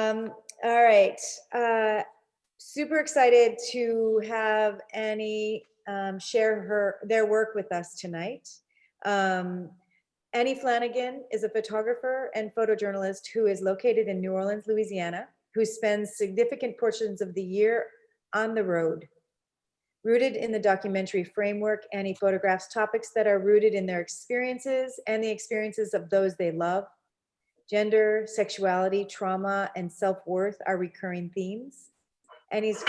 All right. Super excited to have Annie share their work with us tonight. Annie Flanagan is a photographer and photojournalist who is located in New Orleans, Louisiana, who spends significant portions of the year on the road. Rooted in the documentary framework, Annie photographs topics that are rooted in their experiences and the experiences of those they love. Gender, sexuality, trauma, and self-worth are recurring themes. Annie's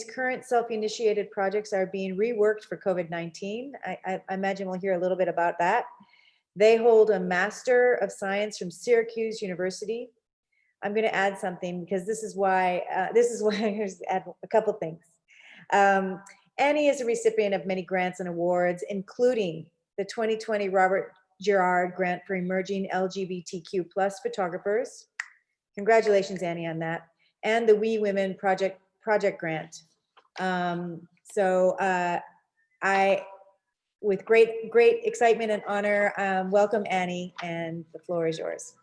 current self-initiated projects are being reworked for COVID-19. I imagine we'll hear a little bit about that. They hold a Master of Science from Syracuse University. I'm going to add something because this is why here's add a couple things. Annie is a recipient of many grants and awards, including the 2020 Robert Girard Grant for Emerging LGBTQ+ Photographers. Congratulations, Annie, on that. And the We Women Project Grant. I, with great excitement and honor, welcome Annie, and the floor is yours.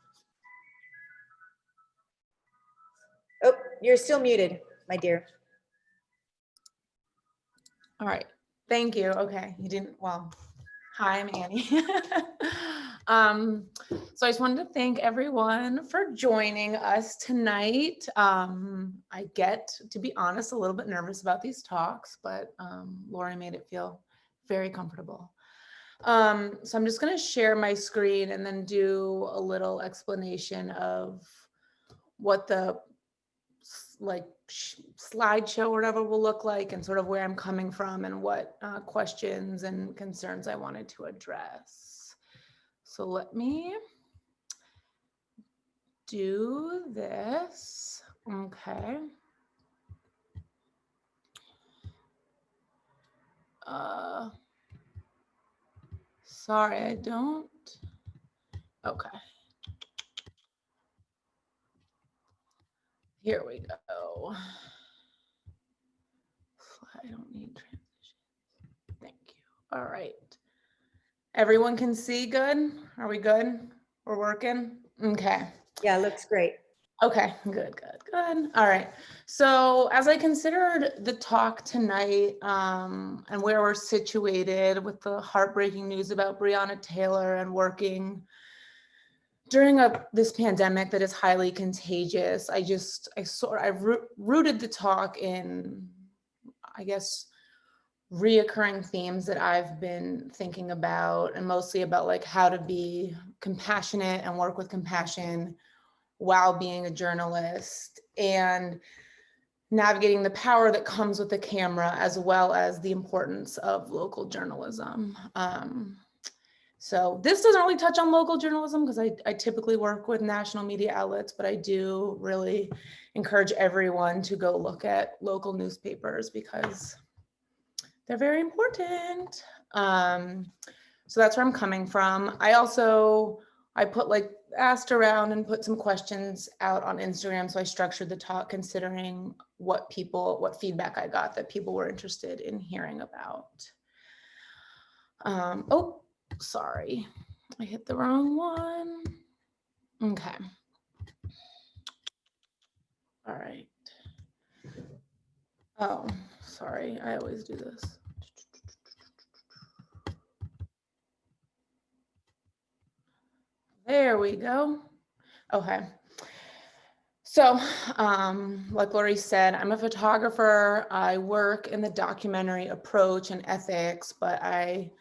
Oh, you're still muted, my dear. All right, thank you. Okay, you didn't, well, hi, I'm Annie. So I just wanted to thank everyone for joining us tonight. I get, to be honest, a little bit nervous about these talks, but Lori made it feel very comfortable. So I'm just gonna share my screen and then do a little explanation of what the slideshow or whatever will look like and sort of where I'm coming from and what questions and concerns I wanted to address. So let me do this. Okay. Sorry, I don't. Okay. Here we go. I don't need transitions. Thank you. All right. Everyone can see good? Are we good? We're working? Okay. Yeah, looks great. Okay, good. All right. So as I considered the talk tonight and where we're situated with the heartbreaking news about Breonna Taylor and working during this pandemic that is highly contagious, I rooted the talk in, I guess, reoccurring themes that I've been thinking about, and mostly about like how to be compassionate and work with compassion while being a journalist, and navigating the power that comes with the camera, as well as the importance of local journalism. So this doesn't really touch on local journalism because I typically work with national media outlets, but I do really encourage everyone to go look at local newspapers because they're very important. So that's where I'm coming from. I asked around and put some questions out on Instagram. So I structured the talk considering what feedback I got that people were interested in hearing about. Oh, sorry, I hit the wrong one. Okay. All right. Oh, sorry, I always do this. There we go. Okay. So, like Lori said, I'm a photographer. I work in the documentary approach and ethics, but I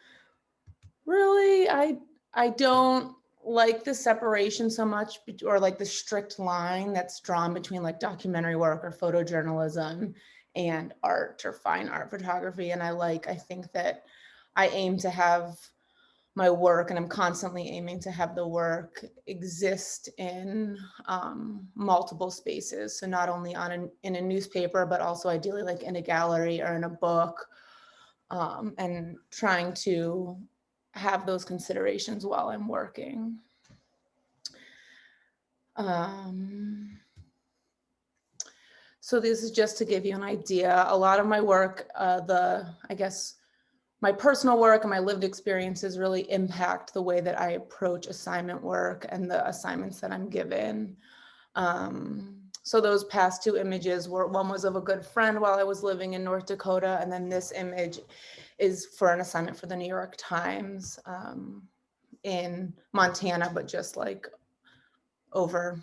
don't like the separation so much, or like the strict line that's drawn between like documentary work or photojournalism and art or fine art photography. And I think that I aim to have my work, and I'm constantly aiming to have the work exist in multiple spaces. So not only in a newspaper, but also ideally like in a gallery or in a book, and trying to have those considerations while I'm working. So this is just to give you an idea. A lot of my work, my personal work and my lived experiences really impact the way that I approach assignment work and the assignments that I'm given. So those past two images were, one was of a good friend while I was living in North Dakota, and then this image is for an assignment for the New York Times in Montana, but just like over,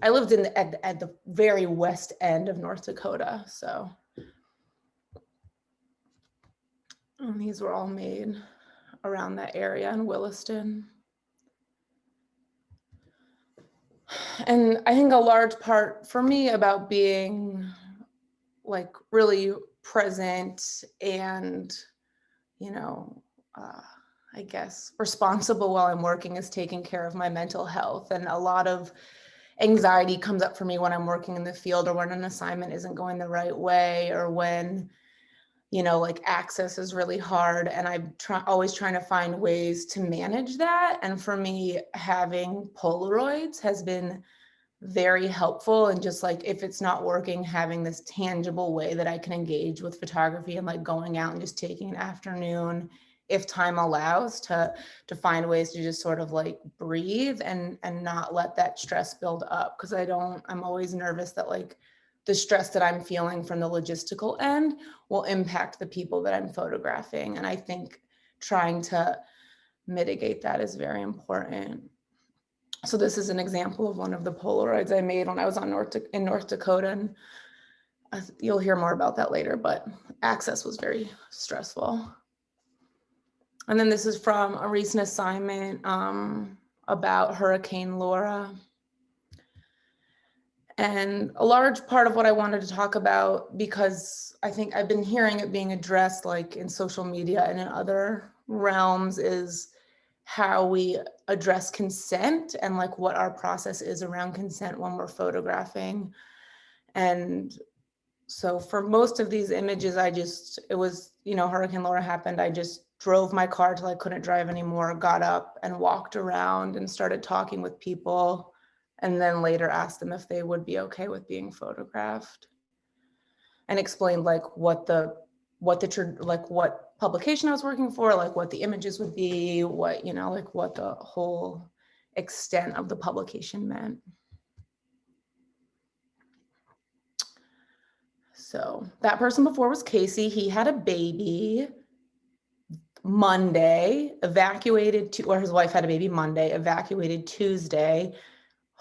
I lived in at the very west end of North Dakota. So and these were all made around that area in Williston. And I think a large part for me about being like really present and, you know, I guess responsible while I'm working is taking care of my mental health. And a lot of anxiety comes up for me when I'm working in the field, or when an assignment isn't going the right way, or when, you know, like access is really hard, and I'm always trying to find ways to manage that. And for me, having Polaroids has been very helpful. And just like, if it's not working, having this tangible way that I can engage with photography, and like going out and just taking an afternoon, if time allows, to find ways to just sort of like breathe and not let that stress build up. Because I'm always nervous that like the stress that I'm feeling from the logistical end will impact the people that I'm photographing. And I think trying to mitigate that is very important. So this is an example of one of the Polaroids I made when I was in North Dakota, and you'll hear more about that later, but access was very stressful. And then this is from a recent assignment about Hurricane Laura. And a large part of what I wanted to talk about, because I think I've been hearing it being addressed like in social media and in other realms, is how we address consent and like what our process is around consent when we're photographing. And so for most of these images, it was, you know, Hurricane Laura happened. I just drove my car till I couldn't drive anymore, got up and walked around and started talking with people, and then later asked them if they would be okay with being photographed, and explained like what publication I was working for, like what the images would be, what, you know, like what the whole extent of the publication meant. So that person before was Casey. He had a baby Monday, or his wife had a baby Monday, evacuated Tuesday.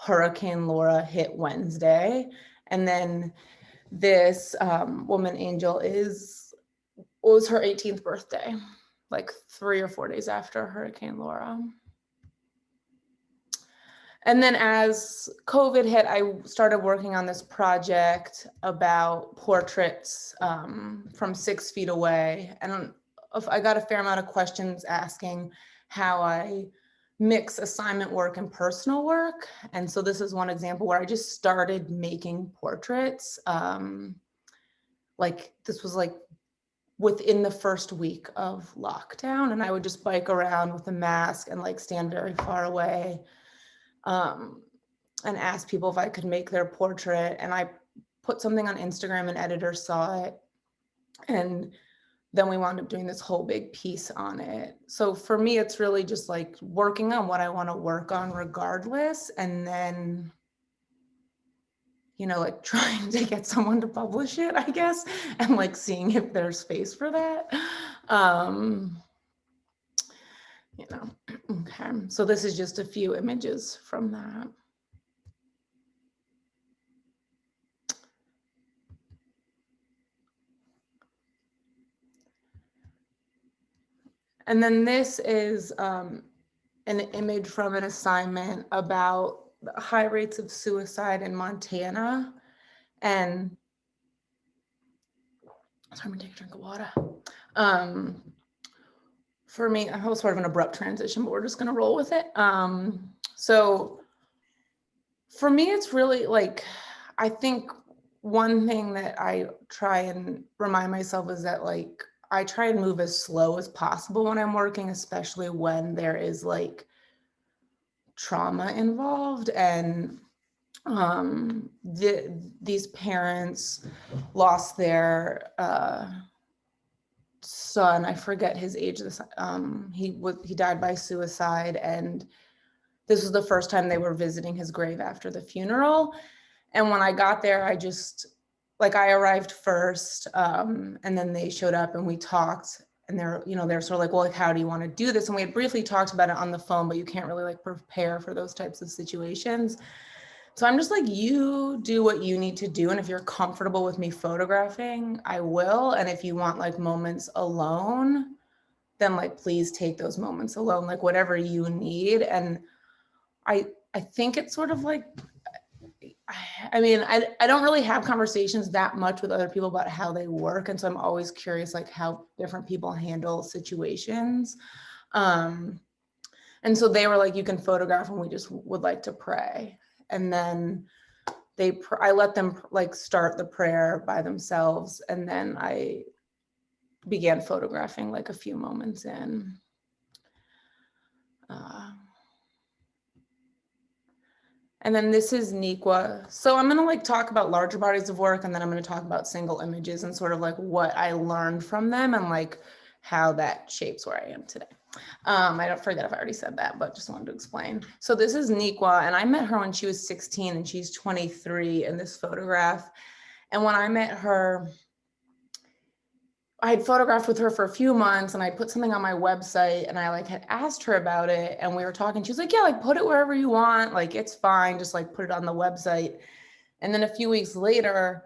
Hurricane Laura hit Wednesday. And then this woman, Angel, was her 18th birthday, like 3 or 4 days after Hurricane Laura. And then as COVID hit, I started working on this project about portraits from 6 feet away. And I got a fair amount of questions asking how I mix assignment work and personal work. And so this is one example where I just started making portraits. Like this was like within the first week of lockdown, and I would just bike around with a mask and like stand very far away and ask people if I could make their portrait. And I put something on Instagram, and editors saw it, and then we wound up doing this whole big piece on it. So for me, it's really just like working on what I want to work on regardless, and then, you know, like trying to get someone to publish it, I guess, and like seeing if there's space for that. You know, okay. So this is just a few images from that. And then this is an image from an assignment about high rates of suicide in Montana. And sorry, I'm gonna take a drink of water. For me, I was sort of an abrupt transition, but we're just gonna roll with it. So for me, it's really like, I think one thing that I try and remind myself is that like, I try and move as slow as possible when I'm working, especially when there is like trauma involved. And these parents lost their son. I forget his age. He died by suicide, and this was the first time they were visiting his grave after the funeral. And when I got there, I just, like, I arrived first, and then they showed up and we talked, and they're sort of like, well, like, how do you want to do this? And we had briefly talked about it on the phone, but you can't really like prepare for those types of situations. So I'm just like, you do what you need to do. And if you're comfortable with me photographing, I will. And if you want like moments alone, then like, please take those moments alone, like whatever you need. And I think it's sort of like, I mean, I don't really have conversations that much with other people about how they work. And so I'm always curious, like how different people handle situations. And so they were like, you can photograph and we just would like to pray. And then I let them like start the prayer by themselves. And then I began photographing like a few moments in. And then this is Nikwa. So I'm gonna like talk about larger bodies of work, and then I'm gonna talk about single images and sort of like what I learned from them and like how that shapes where I am today. I don't forget if I already said that, but just wanted to explain. So this is Nikwa, and I met her when she was 16 and she's 23 in this photograph. And when I met her, I had photographed with her for a few months, and I put something on my website, and I like had asked her about it, and we were talking. She was like, yeah, like put it wherever you want. Like, it's fine. Just like put it on the website. And then a few weeks later,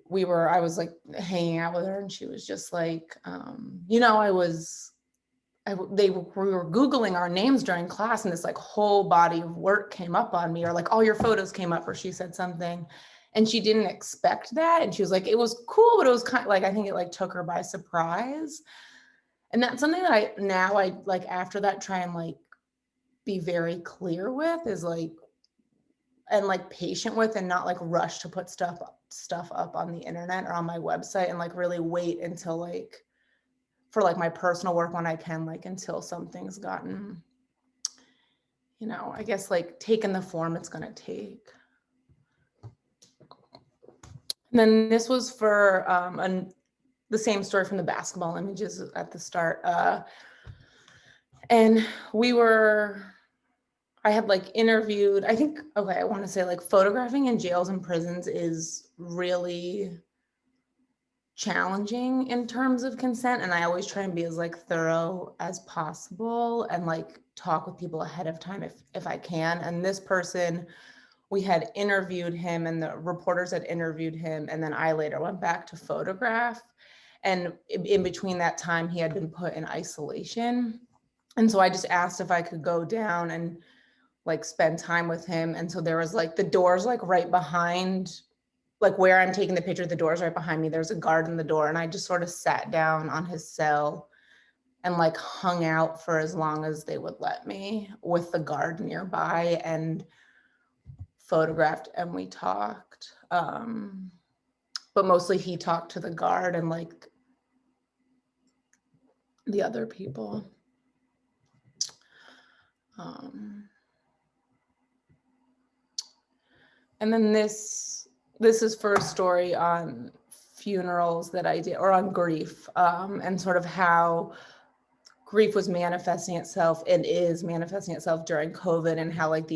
I was like hanging out with her, and she was just like, we were Googling our names during class, and this like whole body of work came up on me, or like all your photos came up, or she said something. And she didn't expect that. And she was like, it was cool, but it was kind of like, I think it like took her by surprise. And that's something that I like after that try and like be very clear with, is like, and like patient with, and not like rush to put stuff up on the internet or on my website, and like really wait until like, for like my personal work when I can, like until something's gotten, I guess like taken the form it's gonna take. And then this was for the same story from the basketball images at the start. And I had like interviewed, I want to say like photographing in jails and prisons is really challenging in terms of consent. And I always try and be as like thorough as possible and like talk with people ahead of time if I can. And this person, we had interviewed him, and the reporters had interviewed him, and then I later went back to photograph. And in between that time, he had been put in isolation. And so I just asked if I could go down and like spend time with him. And so there was like the doors like right behind, like where I'm taking the picture, the doors right behind me, there's a guard in the door. And I just sort of sat down on his cell and like hung out for as long as they would let me with the guard nearby, and photographed, and we talked. But mostly he talked to the guard and like the other people. And then this is for a story on funerals that I did, or on grief, and sort of how grief was manifesting itself and is manifesting itself during COVID, and how like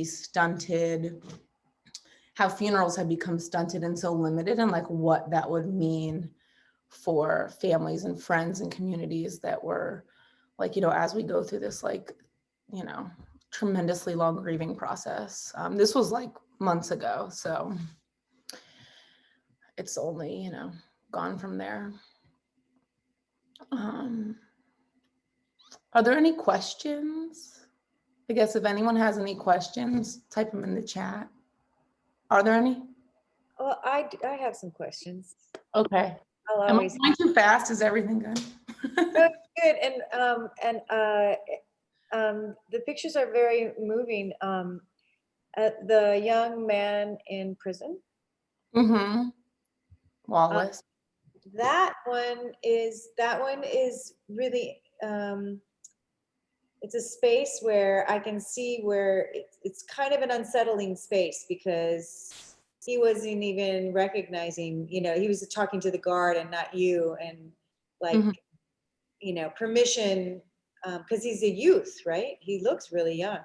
how funerals have become stunted and so limited, and like what that would mean for families and friends and communities that were like, as we go through this like, tremendously long grieving process. This was like months ago, so it's only, gone from there. Are there any questions? I guess if anyone has any questions, type them in the chat. Are there any? Well, I have some questions. Okay. I'll Am I always going too fast? Is everything good? good. And the pictures are very moving. The young man in prison. Mm-hmm. Wallace. That one is really, it's a space where I can see where it's kind of an unsettling space, because he wasn't even recognizing, he was talking to the guard and not you, and like, permission, because he's a youth, right? He looks really young.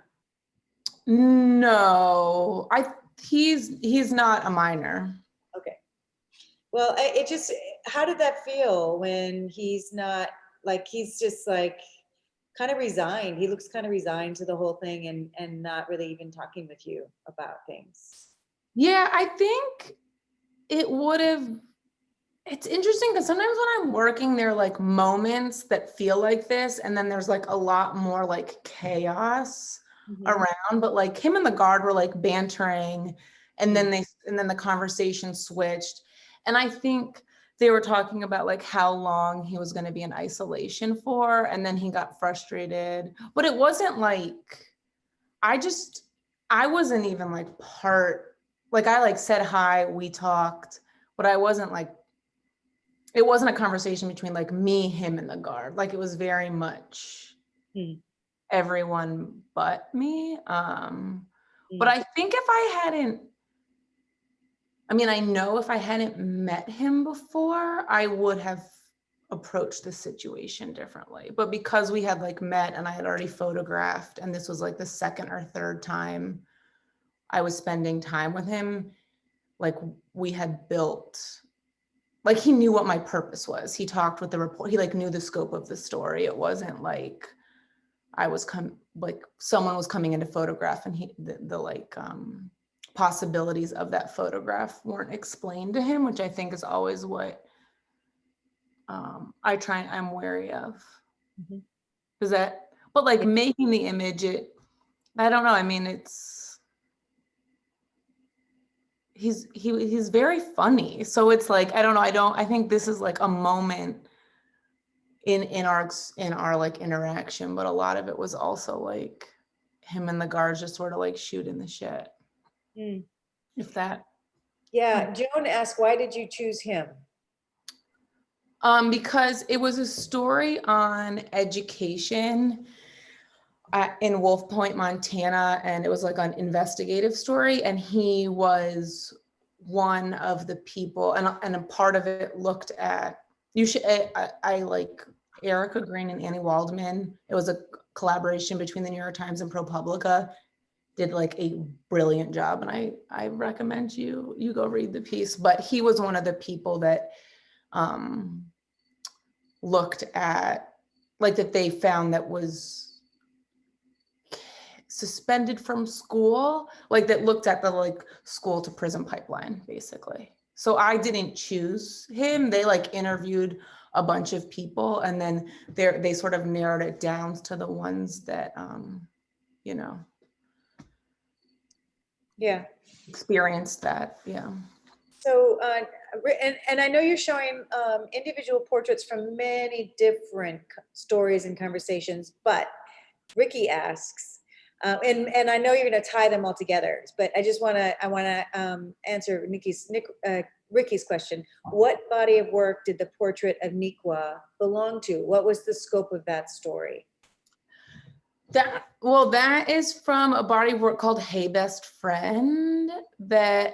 No, he's not a minor. Okay. Well, it just, how did that feel when he's not, like, he's just like kind of resigned. He looks kind of resigned to the whole thing and not really even talking with you about things. Yeah, I think it would have. It's interesting because sometimes when I'm working, there are like moments that feel like this, and then there's like a lot more like chaos around. But like him and the guard were like bantering, and then the conversation switched. And I think they were talking about like how long he was going to be in isolation for, and then he got frustrated. But it wasn't like I wasn't even like like I like said hi, we talked, but I wasn't like, it wasn't a conversation between like me, him, and the guard. Like it was very much everyone but me. But I think if I hadn't, I know if I hadn't met him before, I would have approached the situation differently. But because we had like met and I had already photographed, and this was like the second or third time I was spending time with him, like we had built, like he knew what my purpose was. He talked with the report. He like knew the scope of the story. It wasn't like like someone was coming in to photograph and the possibilities of that photograph weren't explained to him, which I think is always what I'm wary of. Is that, but like making the image, I don't know. He's very funny. So it's like, I don't know. I think this is like a moment in our like interaction, but a lot of it was also like him and the guards just sort of like shooting the shit. If that. Yeah, Joan asked, why did you choose him? Because it was a story on education in Wolf Point, Montana, and it was like an investigative story, and he was one of the people, and a part of it looked at, I like Erica Green and Annie Waldman. It was a collaboration between the New York Times and ProPublica. Did like a brilliant job, and I recommend you go read the piece. But he was one of the people that looked at, like, that they found that was suspended from school, like that looked at the like school to prison pipeline, basically. So I didn't choose him. They like interviewed a bunch of people, and then they sort of narrowed it down to the ones that Yeah. experienced that. Yeah. So, and I know you're showing individual portraits from many different stories and conversations, but Ricky asks, and I know you're going to tie them all together, but I want to answer Ricky's question. What body of work did the portrait of Nikwa belong to? What was the scope of that story? That is from a body of work called Hey Best Friend, that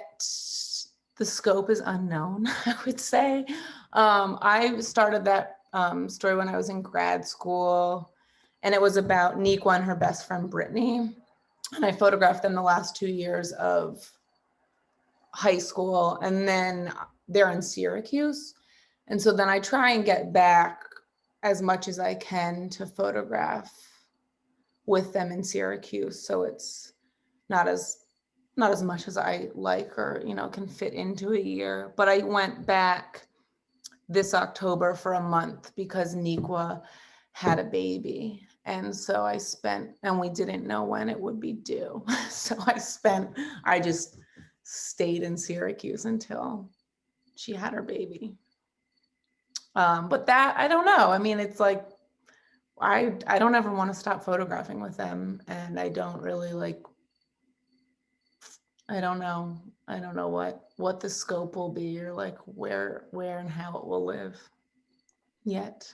the scope is unknown, I would say. I started that story when I was in grad school, and it was about Nikwa and her best friend Brittany. And I photographed them the last 2 years of high school, and then they're in Syracuse. And so then I try and get back as much as I can to photograph with them in Syracuse. So it's not as much as I like, or can fit into a year. But I went back this October for a month because Nikwa had a baby. And so and we didn't know when it would be due. So I just stayed in Syracuse until she had her baby. But that, I don't know. It's like, I don't ever want to stop photographing with them, and I don't really like, I don't know what the scope will be, or like where and how it will live yet.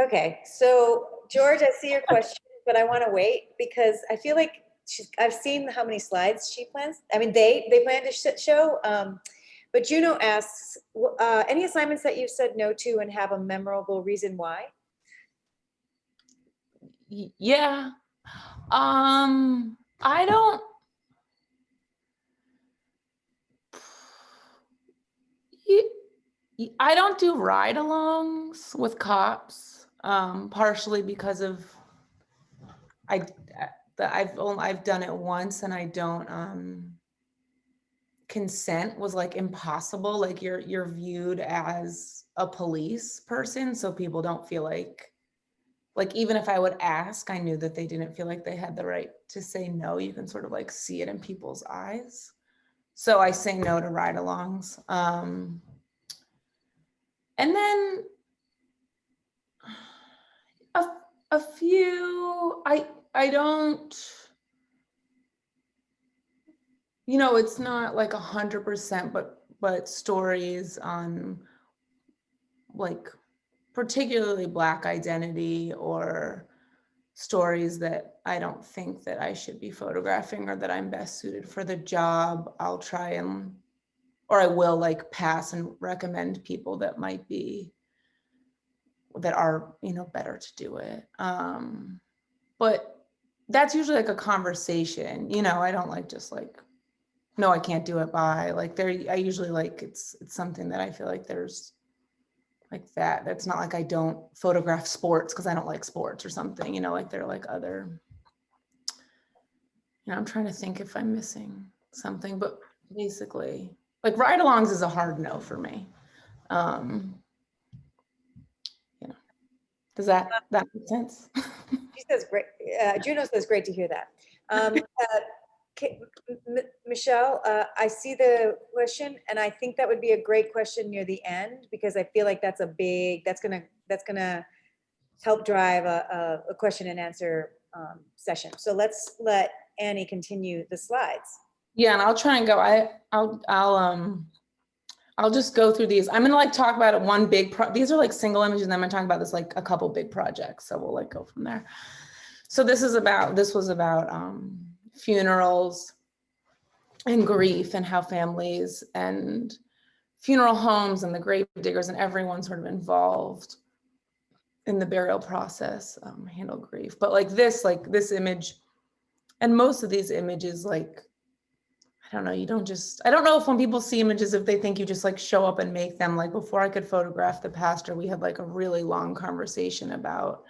Okay, so George, I see your question, but I want to wait because I feel like I've seen how many slides she plans. They plan to show. But Juno asks, any assignments that you've said no to and have a memorable reason why? Yeah. I don't, I don't do ride-alongs with cops, partially because of I've done it once and I don't consent was like impossible. Like you're viewed as a police person, so people don't feel like even if I would ask, I knew that they didn't feel like they had the right to say no. You can sort of like see it in people's eyes. So I say no to ride-alongs. And then a few, I don't, it's not like 100%, but stories on like particularly Black identity or stories that I don't think that I should be photographing or that I'm best suited for the job, I'll try and, or I will like pass and recommend people that are, better to do it. But that's usually like a conversation, I don't like just like, no, I can't do it by like I usually like, it's something that I feel like there's like that. That's not like I don't photograph sports because I don't like sports or something, like they're like other, I'm trying to think if I'm missing something, but basically like ride-alongs is a hard no for me. Does that make sense? She says great. Juno says great to hear that. Michelle, I see the question, and I think that would be a great question near the end because I feel like that's gonna help drive a question and answer session. So let's let Annie continue the slides. Yeah, and I'll try and go. I'll just go through these. I'm gonna like talk about it one big these are like single images, and then I'm gonna talk about this like a couple big projects. So we'll like go from there. So this was about funerals and grief and how families and funeral homes and the grave diggers and everyone sort of involved in the burial process handle grief. But like this image and most of these images, like, I don't know, I don't know if when people see images, if they think you just like show up and make them. Like before I could photograph the pastor, we had like a really long conversation about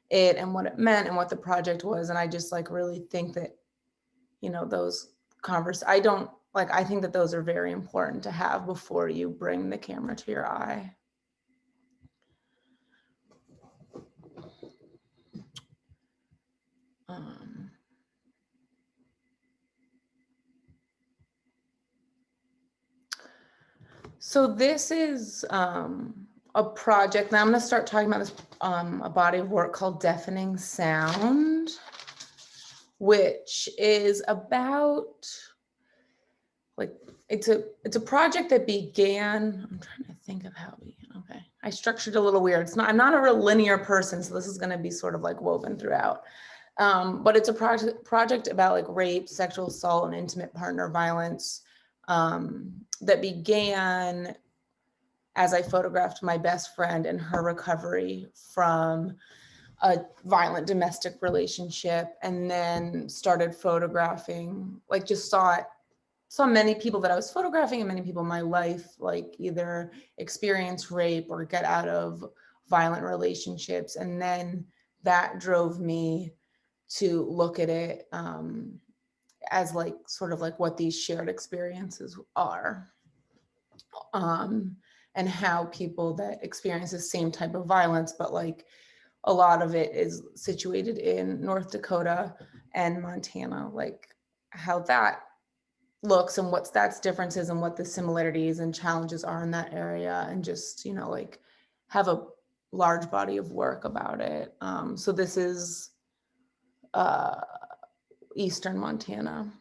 it and what it meant and what the project was. And I just like really think that, those I think that those are very important to have before you bring the camera to your eye. So this is a project. Now I'm going to start talking about this, a body of work called Deafening Sound, which is about like, it's a project that began, I'm trying to think of how we, okay. I structured it a little weird. I'm not a real linear person, so this is going to be sort of like woven throughout. But it's a project about like rape, sexual assault, and intimate partner violence that began as I photographed my best friend and her recovery from a violent domestic relationship, and then started photographing, like just saw many people that I was photographing and many people in my life, like either experience rape or get out of violent relationships. And then that drove me to look at it as like sort of like what these shared experiences are. And how people that experience the same type of violence, but like a lot of it is situated in North Dakota and Montana, like how that looks and what's that's differences and what the similarities and challenges are in that area, and just, like have a large body of work about it. So this is Eastern Montana.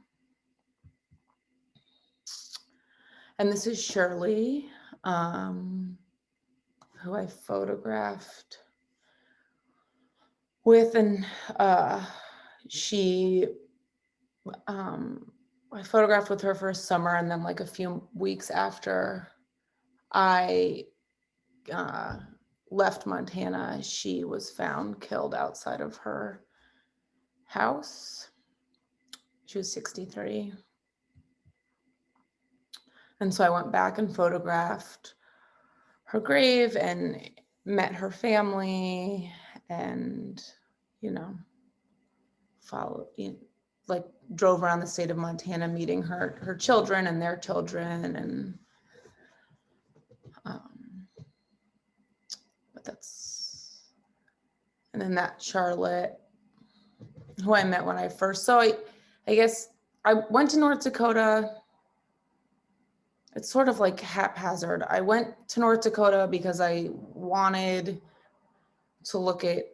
And this is Shirley, who I photographed with, and I photographed with her for a summer, and then like a few weeks after I left Montana, she was found killed outside of her house. She was 63. And so I went back and photographed her grave and met her family and, you know, like drove around the state of Montana meeting her children and their children. And but that's, and then that Charlotte, who I met when I first, so I guess I went to North Dakota. It's sort of like haphazard. I went to North Dakota because I wanted to look at,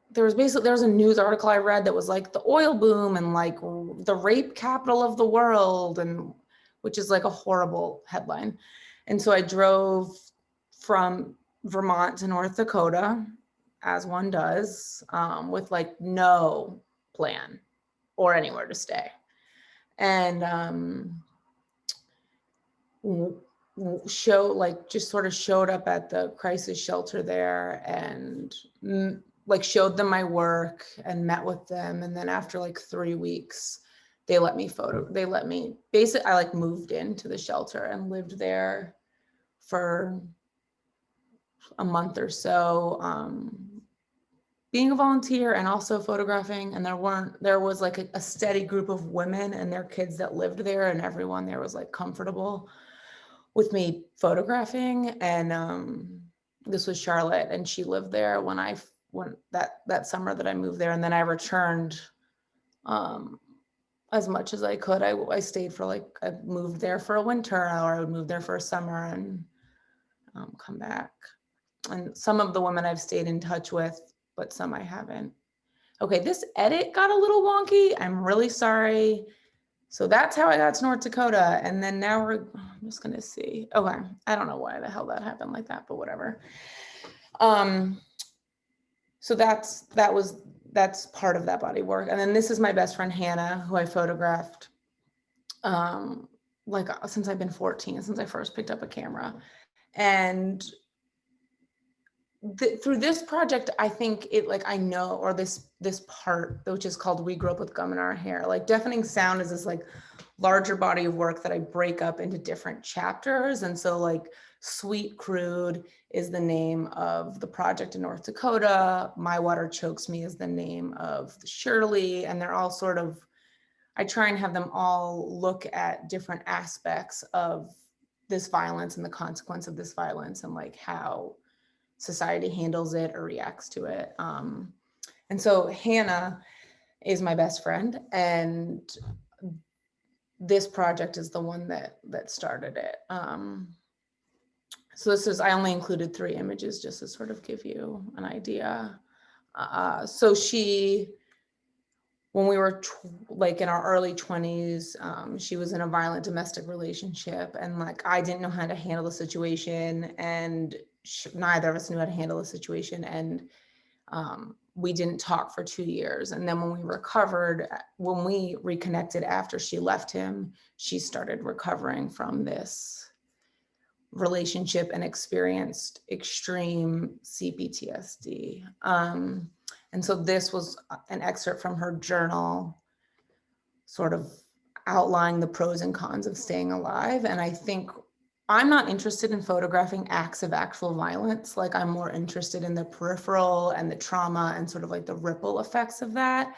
there was a news article I read that was like the oil boom and like the rape capital of the world, and which is like a horrible headline. And so I drove from Vermont to North Dakota, as one does, with like no plan or anywhere to stay. And just sort of showed up at the crisis shelter there and like showed them my work and met with them. And then after like 3 weeks, they let me basically, I like moved into the shelter and lived there for a month or so, being a volunteer and also photographing. And there was like a steady group of women and their kids that lived there, and everyone there was like comfortable with me photographing. And this was Charlotte, and she lived there when that summer that I moved there. And then I returned as much as I could. I stayed for I moved there for a winter, or I would move there for a summer and come back. And some of the women I've stayed in touch with, but some I haven't. Okay, this edit got a little wonky. I'm really sorry. So that's how I got to North Dakota. And then now I'm just gonna see. Okay, I don't know why the hell that happened like that, but whatever. So that's part of that body work. And then this is my best friend, Hannah, who I photographed since I've been 14, since I first picked up a camera. And through this project, I think I know, or this part, which is called We Grew Up with Gum in Our Hair, like Deafening Sound is this larger body of work that I break up into different chapters. And so Sweet Crude is the name of the project in North Dakota. My Water Chokes Me is the name of Shirley. And they're all sort of, I try and have them all look at different aspects of this violence and the consequence of this violence, and how society handles it or reacts to it. And so Hannah is my best friend, and this project is the one that started it. So I only included 3 images just to sort of give you an idea. So when we were in our early 20s, she was in a violent domestic relationship, and I didn't know how to handle the situation, and neither of us knew how to handle the situation. And we didn't talk for 2 years. And then when we reconnected after she left him, she started recovering from this relationship and experienced extreme CPTSD. And so this was an excerpt from her journal, sort of outlining the pros and cons of staying alive. And I think I'm not interested in photographing acts of actual violence. I'm more interested in the peripheral and the trauma and sort of the ripple effects of that.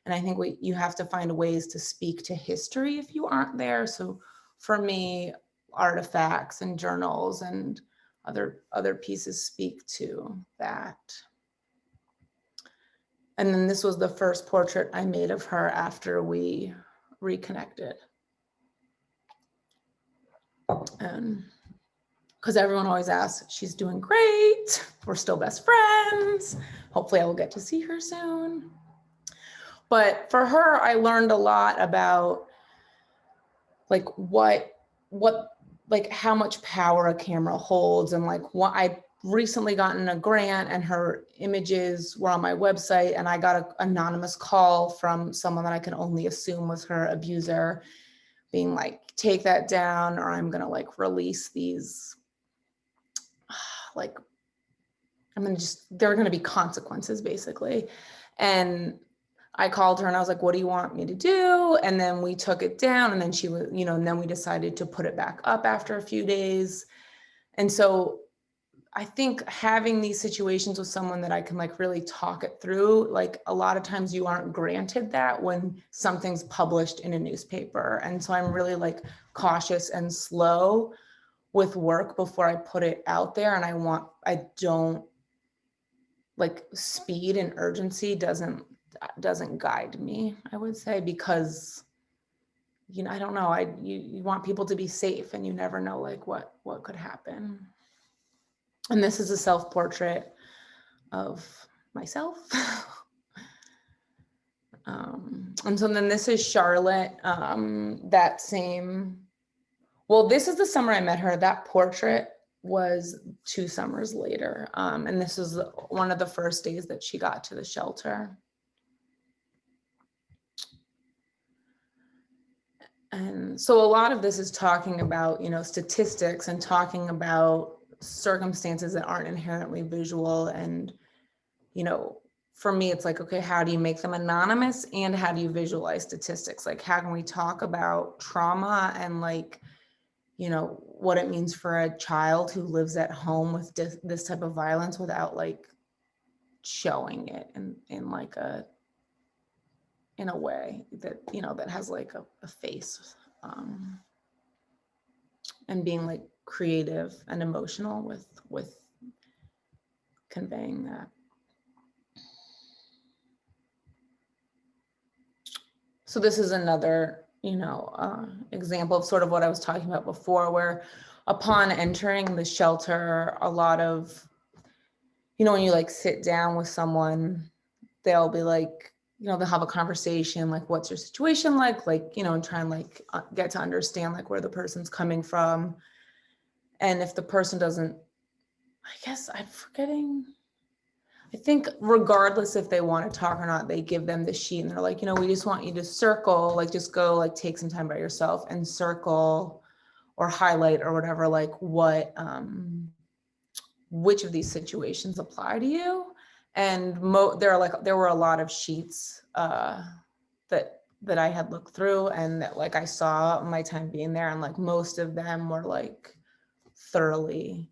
And I think you have to find ways to speak to history if you aren't there. So for me, artifacts and journals and other pieces speak to that. And then this was the first portrait I made of her after we reconnected. And because everyone always asks, she's doing great. We're still best friends. Hopefully I will get to see her soon. But for her, I learned a lot about how much power a camera holds, and what I recently gotten a grant, and her images were on my website, and I got an anonymous call from someone that I can only assume was her abuser, being take that down, or I'm gonna release these, there are gonna be consequences basically. And I called her and I was like, what do you want me to do? And then we took it down, and then she was, you know, and then we decided to put it back up after a few days. And so I think having these situations with someone that I can like really talk it through, like a lot of times you aren't granted that when something's published in a newspaper. And so I'm really like cautious and slow with work before I put it out there. And I don't like, speed and urgency doesn't guide me, I would say, because, you know, I don't know, you want people to be safe, and you never know like what could happen. And this is a self-portrait of myself. And so then this is Charlotte, that same, well, this is the summer I met her. That portrait was 2 summers later. And this is one of the first days that she got to the shelter. And so a lot of this is talking about, you know, statistics and talking about circumstances that aren't inherently visual. And, you know, for me, it's like, okay, how do you make them anonymous, and how do you visualize statistics? Like, how can we talk about trauma and like, you know, what it means for a child who lives at home with this type of violence without like showing it in like in a way that, you know, that has like a face, and being like creative and emotional with conveying that. So this is another, you know, example of sort of what I was talking about before, where upon entering the shelter, a lot of, you know, when you like sit down with someone, they'll be like, you know, they'll have a conversation like, what's your situation like, you know, and try and like get to understand like where the person's coming from. And if the person doesn't, I guess I'm forgetting, I think regardless if they want to talk or not, they give them the sheet and they're like, you know, we just want you to circle, like just go like take some time by yourself and circle or highlight or whatever, like what, which of these situations apply to you. And there were a lot of sheets that I had looked through and that like I saw my time being there, and like most of them were like thoroughly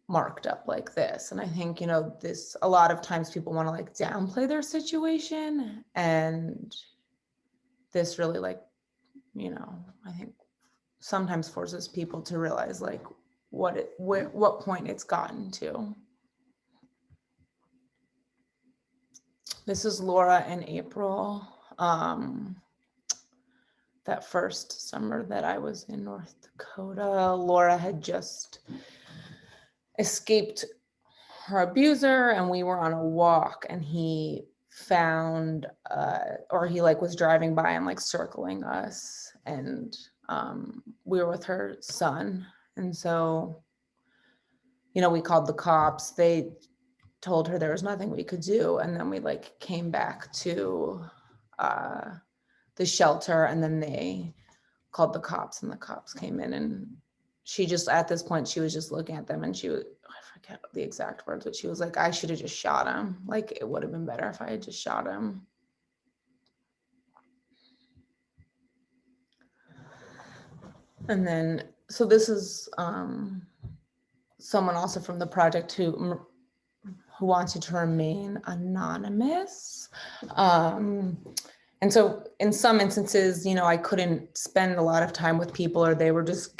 marked up like this. And I think, you know, this, a lot of times people want to like downplay their situation, and this really like, you know, I think sometimes forces people to realize like what point it's gotten to. This is Laura in April. That first summer that I was in North Dakota, Laura had just escaped her abuser, and we were on a walk, and he found or he like was driving by and like circling us, and we were with her son. And so, you know, we called the cops. They told her there was nothing we could do, and then we like came back to the shelter, and then they called the cops, and the cops came in, and she just, at this point, she was just looking at them, and she was, I forget the exact words, but she was like, I should have just shot him. Like, it would have been better if I had just shot him. And then, so this is someone also from the project who wanted to remain anonymous. And so in some instances, you know, I couldn't spend a lot of time with people, or they were just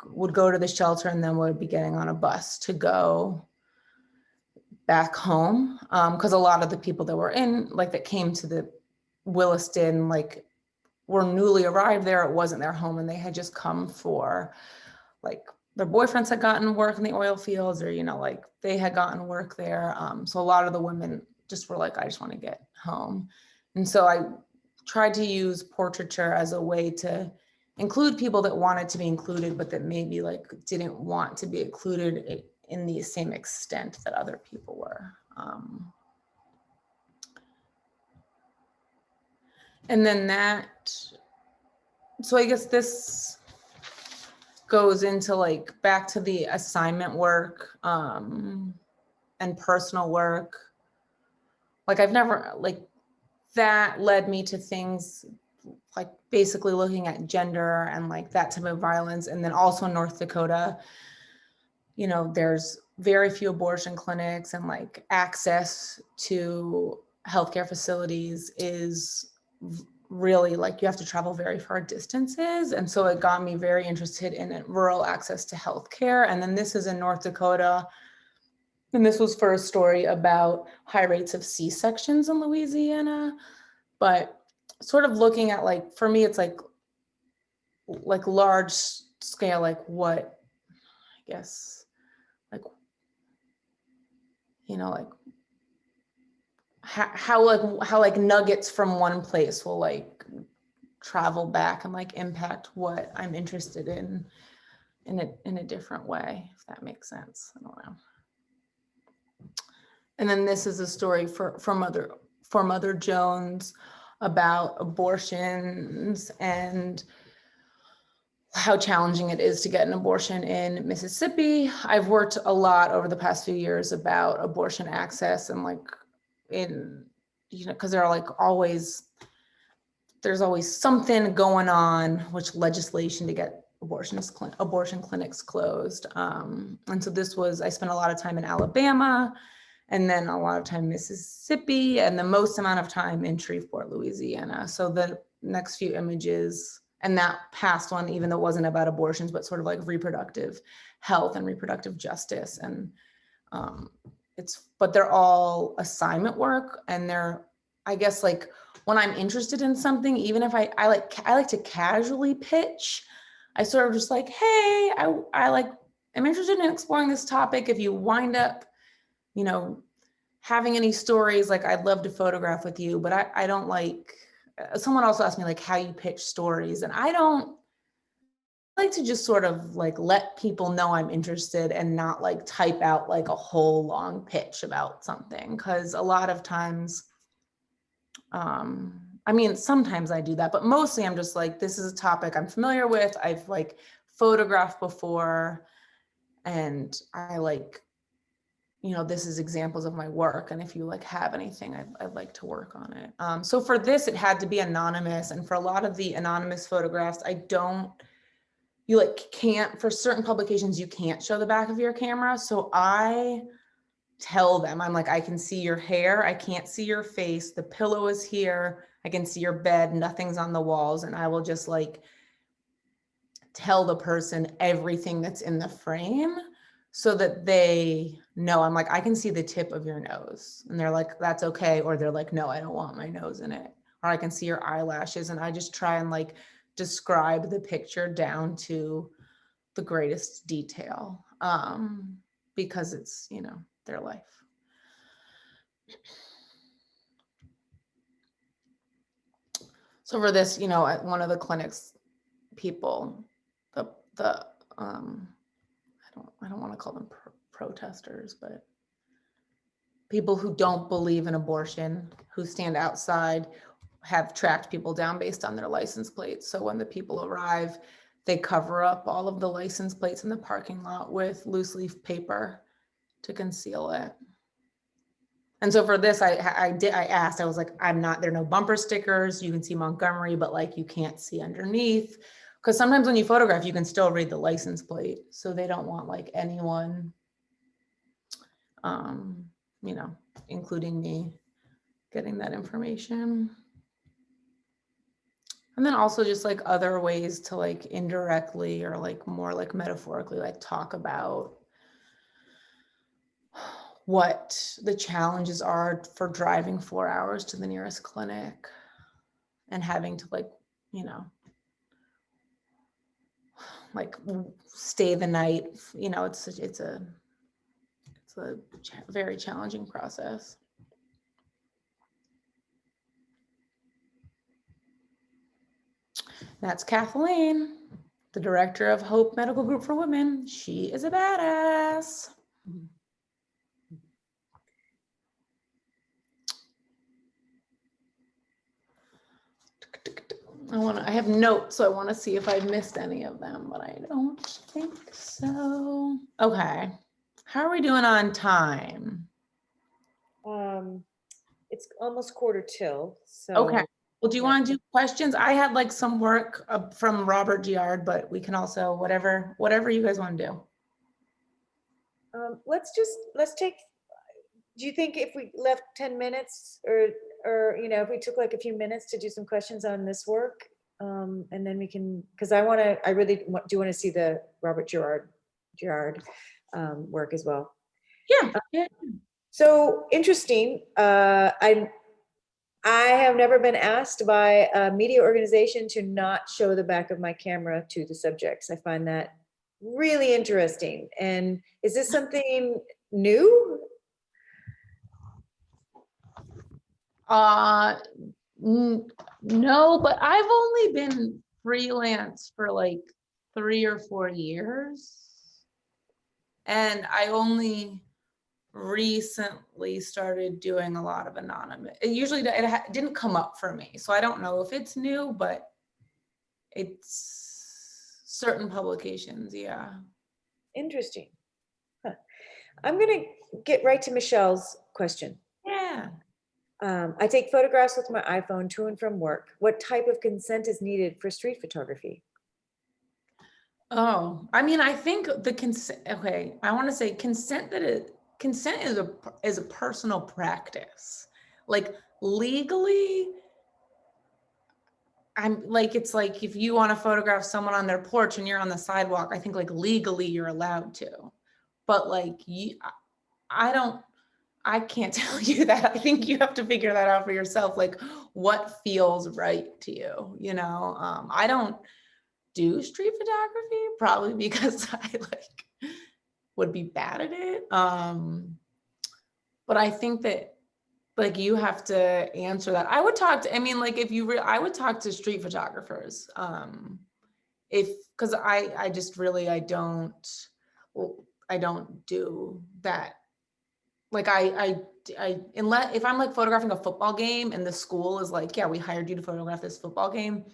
would go to the shelter and then would be getting on a bus to go back home. Because a lot of the people that were in, like that came to the Williston, like were newly arrived there. It wasn't their home, and they had just come for like their boyfriends had gotten work in the oil fields, or, you know, like they had gotten work there. So a lot of the women just were like, I just want to get home. And so I tried to use portraiture as a way to include people that wanted to be included, but that maybe like didn't want to be included in the same extent that other people were. And then so I guess this goes into like back to the assignment work and personal work. Like I've never like that led me to things like basically looking at gender and like that type of violence. And then also in North Dakota, you know, there's very few abortion clinics, and like access to healthcare facilities is really like you have to travel very far distances. And so it got me very interested in rural access to healthcare. And then this is in North Dakota. And this was for a story about high rates of C-sections in Louisiana. But sort of looking at like, for me, it's like large scale, like what, I guess, like, you know, like how like nuggets from one place will like travel back and like impact what I'm interested in a different way, if that makes sense. I don't know. And then this is a story for Mother Jones about abortions and how challenging it is to get an abortion in Mississippi. I've worked a lot over the past few years about abortion access, and like in, you know, because there are like there's always something going on, which legislation to get abortion clinics closed. And so I spent a lot of time in Alabama, and then a lot of time in Mississippi, and the most amount of time in Shreveport, Louisiana. So the next few images, and that past one, even though it wasn't about abortions, but sort of like reproductive health and reproductive justice. And but they're all assignment work, and I guess like when I'm interested in something, even if I like to casually pitch, I sort of just like, hey, I'm interested in exploring this topic. If you wind up, you know, having any stories, like I'd love to photograph with you, but I don't like, someone also asked me like how you pitch stories, and I don't like to just sort of like let people know I'm interested and not like type out like a whole long pitch about something. Cause a lot of times, I mean, sometimes I do that, but mostly I'm just like, this is a topic I'm familiar with. I've like photographed before, and I like, you know, this is examples of my work. And if you like have anything, I'd like to work on it. So for this, it had to be anonymous. And for a lot of the anonymous photographs, you like can't, for certain publications, you can't show the back of your camera. So I tell them, I'm like, I can see your hair. I can't see your face. The pillow is here. I can see your bed. Nothing's on the walls. And I will just like tell the person everything that's in the frame so that they know. I'm like, I can see the tip of your nose. And they're like, that's okay. Or they're like, no, I don't want my nose in it. Or I can see your eyelashes. And I just try and like describe the picture down to the greatest detail, because it's, you know, their life. So for this, you know, at one of the clinics, people, I don't want to call them protesters, but people who don't believe in abortion, who stand outside, have tracked people down based on their license plates. So when the people arrive, they cover up all of the license plates in the parking lot with loose leaf paper to conceal it. And so for this, I asked, I was like, there are no bumper stickers. You can see Montgomery, but like you can't see underneath. Because sometimes when you photograph, you can still read the license plate. So they don't want like anyone, you know, including me, getting that information. And then also just like other ways to like indirectly or like more like metaphorically like talk about what the challenges are for driving 4 hours to the nearest clinic and having to like, you know, like stay the night. You know, it's a very challenging process. That's Kathleen, the director of Hope Medical Group for Women. She is a badass. I have notes, so I want to see if I missed any of them, but I don't think so. Okay. How are we doing on time? it's almost 1:45, so. Okay. Well, do you yeah. want to do questions? I had like some work from Robert Giard, but we can also, whatever you guys want to do. Let's take, do you think if we left 10 minutes or, you know, if we took like a few minutes to do some questions on this work? And then we can, because I really do want to see the Robert Giard work as well. Yeah. Yeah. So interesting. I have never been asked by a media organization to not show the back of my camera to the subjects. I find that really interesting. And is this something new? No, but I've only been freelance for like 3 or 4 years. And I only recently started doing a lot of anonymous. It usually didn't come up for me. So I don't know if it's new, but it's certain publications. Yeah. Interesting. Huh. I'm going to get right to Michelle's question. Yeah. I take photographs with my iPhone to and from work. What type of consent is needed for street photography? Oh, I mean, I think the consent, okay, I want to say consent is a personal practice. Like legally, I'm like, it's like if you want to photograph someone on their porch and you're on the sidewalk, I think like legally you're allowed to. But like I can't tell you that. I think you have to figure that out for yourself, like what feels right to you, you know? I don't do street photography, probably because I like would be bad at it. But I think that like you have to answer that. I would talk to, I mean, like if you, I would talk to street photographers. If, cause I just really, I don't do that. Like unless if I'm like photographing a football game and the school is like, yeah, we hired you to photograph this football game.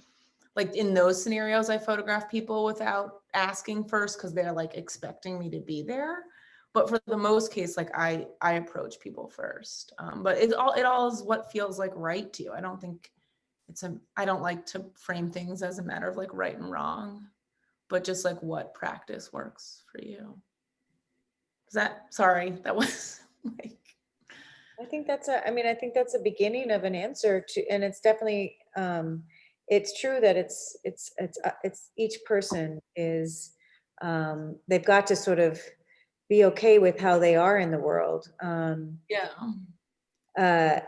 Like in those scenarios, I photograph people without asking first because they're like expecting me to be there. But for the most case, like I approach people first. But it all is what feels like right to you. I don't think I don't like to frame things as a matter of like right and wrong, but just like what practice works for you. Sorry, that was like. I think that's I mean, I think that's a beginning of an answer to, and it's definitely, it's true that it's each person is, they've got to sort of be okay with how they are in the world. Yeah. And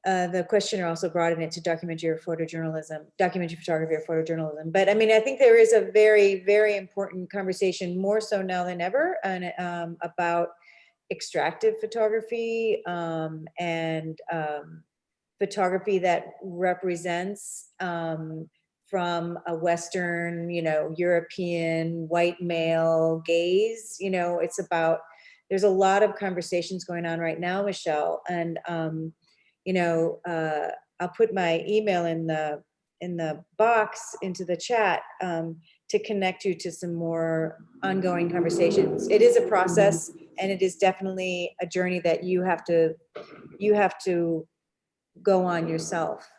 the questioner also brought in it to documentary photography or photojournalism. But I mean, I think there is a very, very important conversation, more so now than ever, and about extractive photography and photography that represents from a Western, you know, European white male gaze. You know, it's about, there's a lot of conversations going on right now, Michelle, and you know, I'll put my email in the box into the chat to connect you to some more ongoing conversations. It is a process, and it is definitely a journey that you have to go on yourself.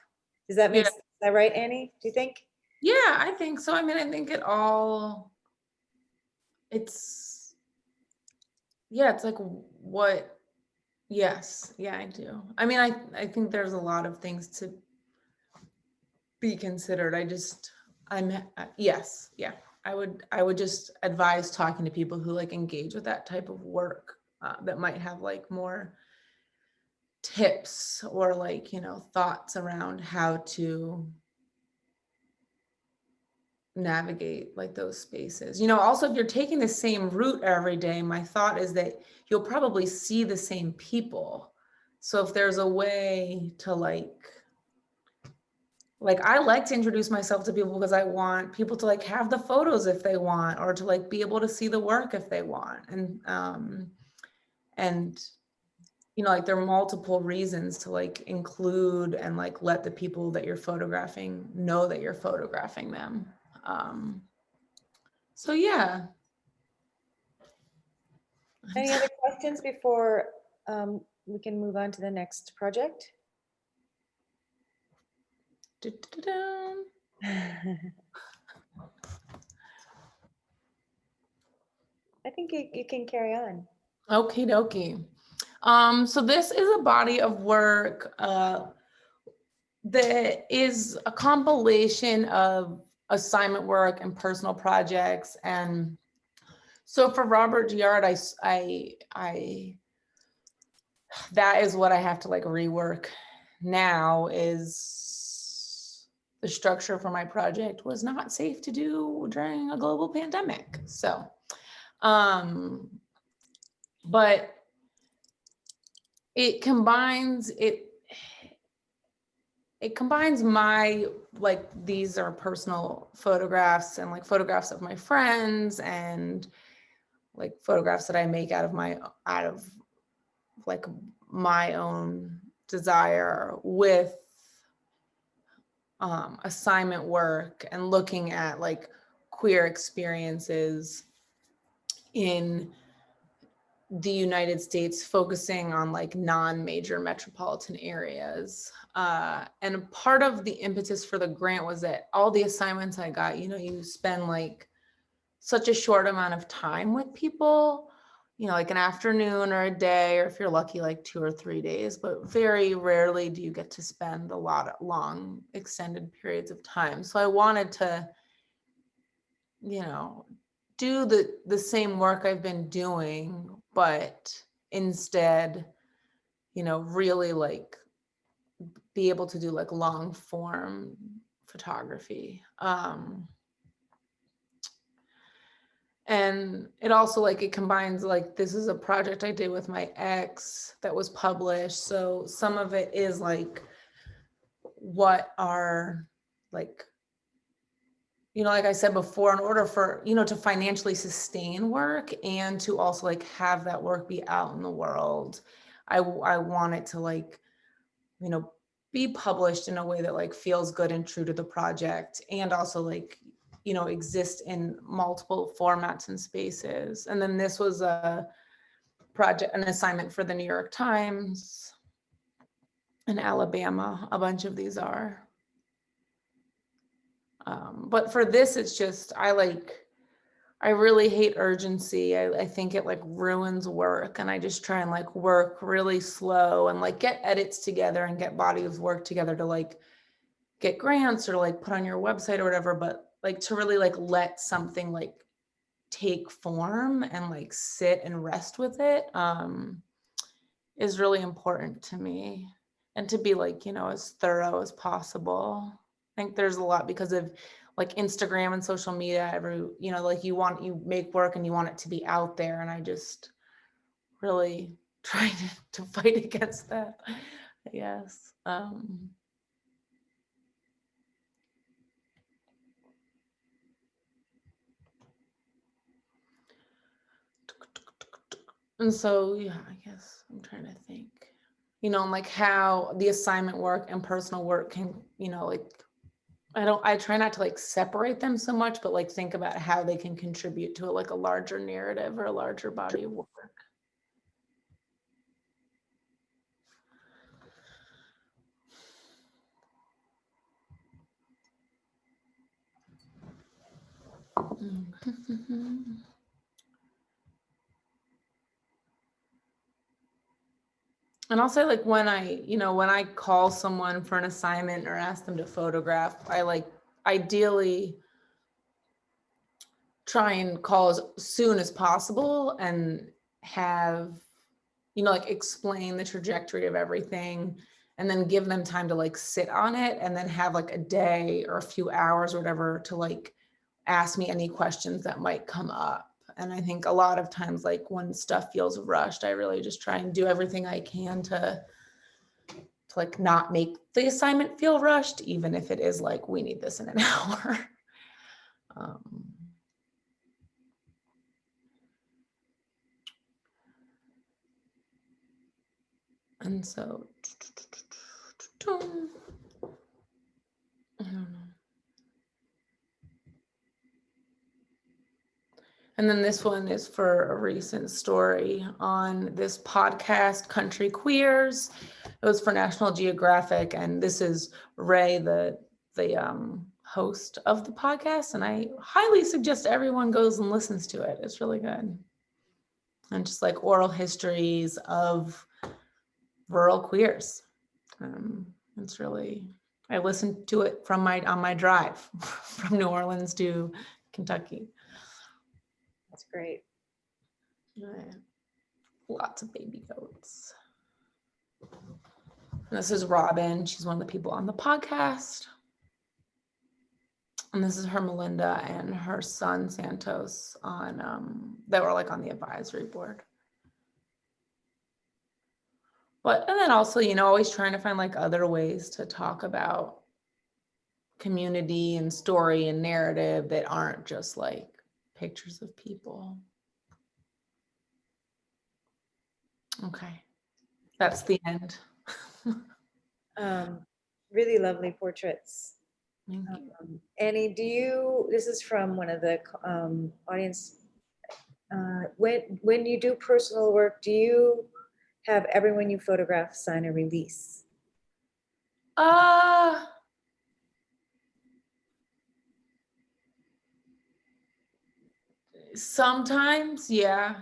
Does that make sense? Is that right, Annie? Do you think? Yeah, I think so. I mean, I think it's like what, yes, yeah, I do. I mean, I think there's a lot of things to be considered. Yes, yeah. I would just advise talking to people who like engage with that type of work that might have like more tips or like, you know, thoughts around how to navigate like those spaces. You know, also if you're taking the same route every day, my thought is that you'll probably see the same people. So if there's a way to like I like to introduce myself to people because I want people to like have the photos if they want, or to like be able to see the work if they want. And you know, like there are multiple reasons to like include and like let the people that you're photographing know that you're photographing them. So Any other questions before we can move on to the next project. Du-du-du-dum. I think you can carry on. Okie dokie. So this is a body of work that is a compilation of assignment work and personal projects. And so for Robert Giard, I that is what I have to like rework now. Is the structure for my project was not safe to do during a global pandemic. So, but it combines my, like, these are personal photographs and like photographs of my friends and like photographs that I make out of like my own desire with assignment work and looking at like queer experiences in the United States, focusing on like non-major metropolitan areas. And part of the impetus for the grant was that all the assignments I got, you spend like such a short amount of time with people, like an afternoon or a day, or if you're lucky, like 2 or 3 days, but very rarely do you get to spend a lot of long extended periods of time. So I wanted to, do the same work I've been doing, but instead, really like be able to do like long form photography. And it also like, it combines like, this is a project I did with my ex that was published. So some of it is like, what are like, like I said before, in order for, to financially sustain work and to also like have that work be out in the world, I want it to like, be published in a way that like feels good and true to the project, and also like, exist in multiple formats and spaces. And then this was an assignment for the New York Times in Alabama. A bunch of these are. But for this, it's just, I really hate urgency. I think it like ruins work, and I just try and like work really slow and like get edits together and get bodies of work together to like get grants or like put on your website or whatever. But like to really like let something like take form and like sit and rest with it is really important to me, and to be like, as thorough as possible. I think there's a lot because of like Instagram and social media, like you make work and you want it to be out there. And I just really try to fight against that, I guess. And so, yeah, I guess I'm trying to think, like how the assignment work and personal work can, like, I try not to like separate them so much, but like think about how they can contribute to like a larger narrative or a larger body of work. And I'll say like when I call someone for an assignment or ask them to photograph, I like ideally try and call as soon as possible and have, like explain the trajectory of everything, and then give them time to like sit on it, and then have like a day or a few hours or whatever to like ask me any questions that might come up. And I think a lot of times, like when stuff feels rushed, I really just try and do everything I can to like not make the assignment feel rushed, even if it is like, we need this in an hour. And so, I don't know. And then this one is for a recent story on this podcast, Country Queers. It was for National Geographic, and this is Ray, the host of the podcast, and I highly suggest everyone goes and listens to it. It's really good. And just like oral histories of rural queers. It's really, I listened to it on my drive from New Orleans to Kentucky. That's great. Lots of baby goats. And this is Robin. She's one of the people on the podcast. And this is her Melinda and her son Santos on that were like on the advisory board. And then also, always trying to find like other ways to talk about community and story and narrative that aren't just like pictures of people. Okay, that's the end. Really lovely portraits. Thank you. Annie, this is from one of the audience, when you do personal work, do you have everyone you photograph sign a release? Sometimes, yeah.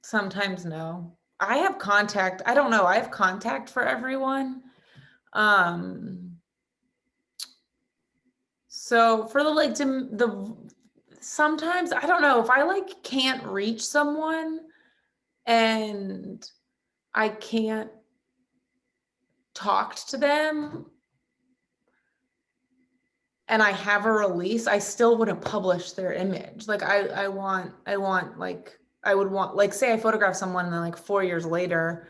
Sometimes no. I have contact. I don't know. I have contact for everyone. So for sometimes I don't know if I like can't reach someone and I can't talk to them and I have a release, I still wouldn't publish their image. Like I would want, like, say I photograph someone and then like 4 years later,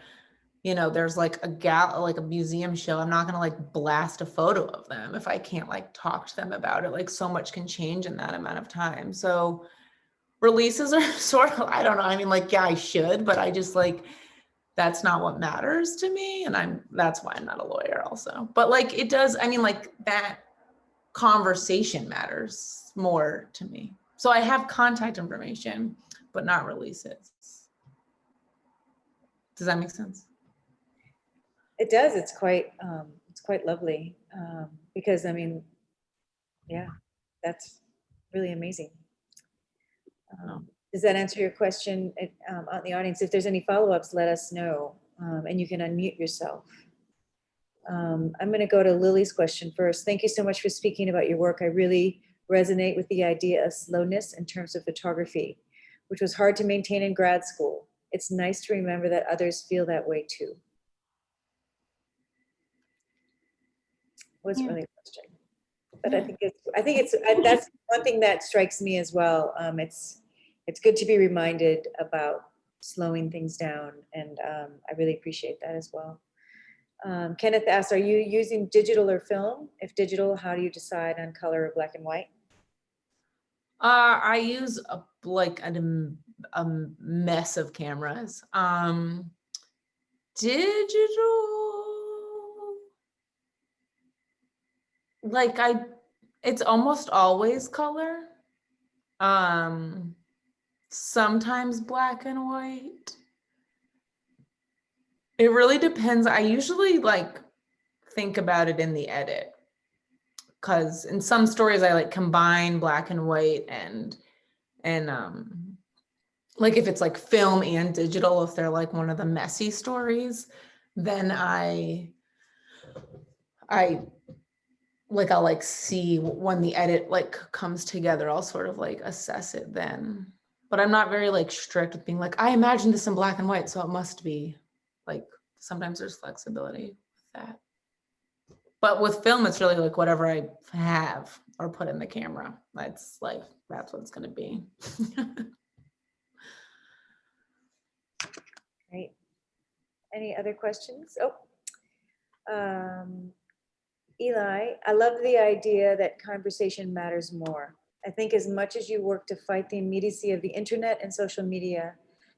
there's like a museum show. I'm not going to like blast a photo of them if I can't like talk to them about it. Like so much can change in that amount of time. So releases are sort of, I don't know. I mean, like, yeah, I should, but I just like, that's not what matters to me. And that's why I'm not a lawyer also. But like, it does, I mean, like that conversation matters more to me. So I have contact information, but not releases. Does that make sense? It does. It's quite lovely, because I mean, yeah, that's really amazing. Does that answer your question on the audience? If there's any follow-ups, let us know, and you can unmute yourself. I'm going to go to Lily's question first. Thank you so much for speaking about your work. I really resonate with the idea of slowness in terms of photography, which was hard to maintain in grad school. It's nice to remember that others feel that way too. Was really a question, but yeah. I think it's that's one thing that strikes me as well. It's good to be reminded about slowing things down, and I really appreciate that as well. Kenneth asked, are you using digital or film? If digital, how do you decide on color or black and white? I use a mess of cameras. Digital, like it's almost always color. Sometimes black and white. It really depends. I usually like think about it in the edit, because in some stories I like combine black and white and like if it's like film and digital, if they're like one of the messy stories, then I'll like see when the edit like comes together, I'll sort of like assess it then. But I'm not very like strict with being like, I imagine this in black and white, so it must be. Like sometimes there's flexibility with that. But with film, it's really like whatever I have or put in the camera. That's what it's going to be. Great. Any other questions? Eli, I love the idea that conversation matters more. I think as much as you work to fight the immediacy of the internet and social media,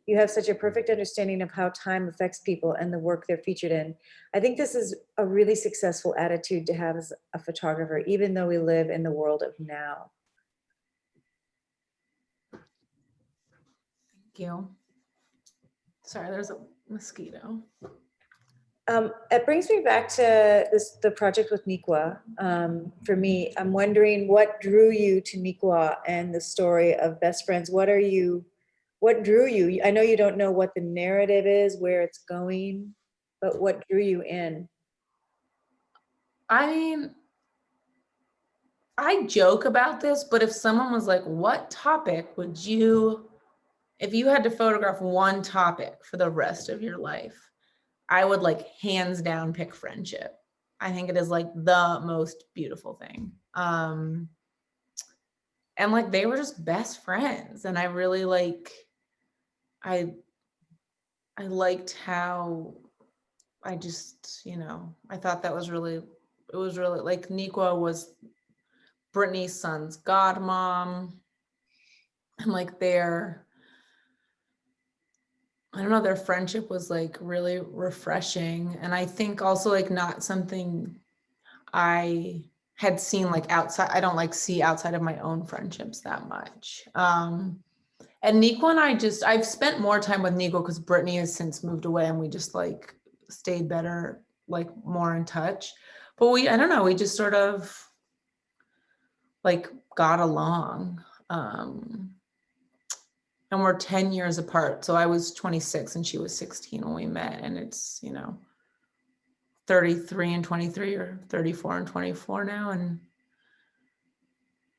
you have such a perfect understanding of how time affects people and the work they're featured in. I think this is a really successful attitude to have as a photographer, even though we live in the world of now. you. Sorry, there's a mosquito. It brings me back to the project with Nikwa. For me, I'm wondering what drew you to Nikwa and the story of best friends. What drew you? I know you don't know what the narrative is, where it's going, but what drew you in? I mean, I joke about this, but if someone was like, what topic would you, if you had to photograph one topic for the rest of your life, I would like hands down pick friendship. I think it is like the most beautiful thing. And like they were just best friends. And I really I liked how I just, I thought that was really, it was really like Nikwa was Brittany's son's godmom. And like I don't know, their friendship was like really refreshing. And I think also like not something I had seen like outside. I don't like see outside of my own friendships that much. And Nikwa and I've spent more time with Nikwa because Brittany has since moved away and we just like stayed better, like more in touch. But I don't know, we just sort of like got along. And we're 10 years apart. So I was 26 and she was 16 when we met. And it's, 33 and 23 or 34 and 24 now. And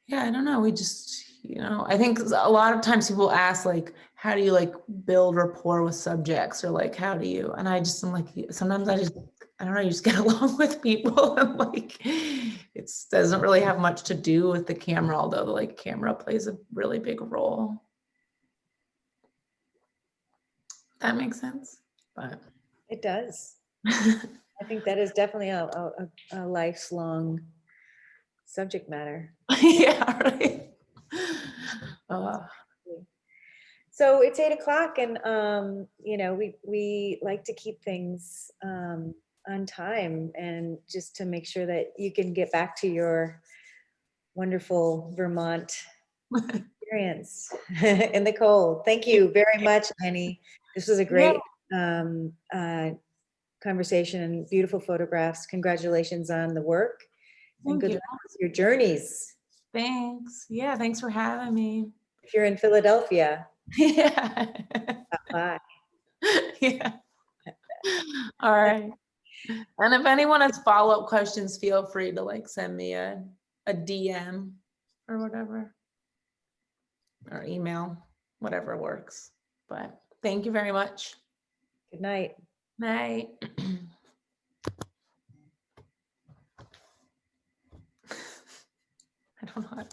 yeah, I don't know. We just, I think a lot of times people ask like, how do you like build rapport with subjects or like, how do you, and I just, I'm like, sometimes I don't know, you just get along with people and like, it doesn't really have much to do with the camera, although the like camera plays a really big role. That makes sense, but It does. I think that is definitely a lifelong subject matter. yeah, right. So it's 8:00 and, we like to keep things on time and just to make sure that you can get back to your wonderful Vermont experience in the cold. Thank you very much, Annie. This was a great conversation and beautiful photographs. Congratulations on the work and good luck with your journeys. Thanks. Yeah, thanks for having me. If you're in Philadelphia. Yeah. Bye. Yeah. All right. And if anyone has follow-up questions, feel free to like send me a DM or whatever, or email, whatever works. But thank you very much. Good night. Night. I don't know.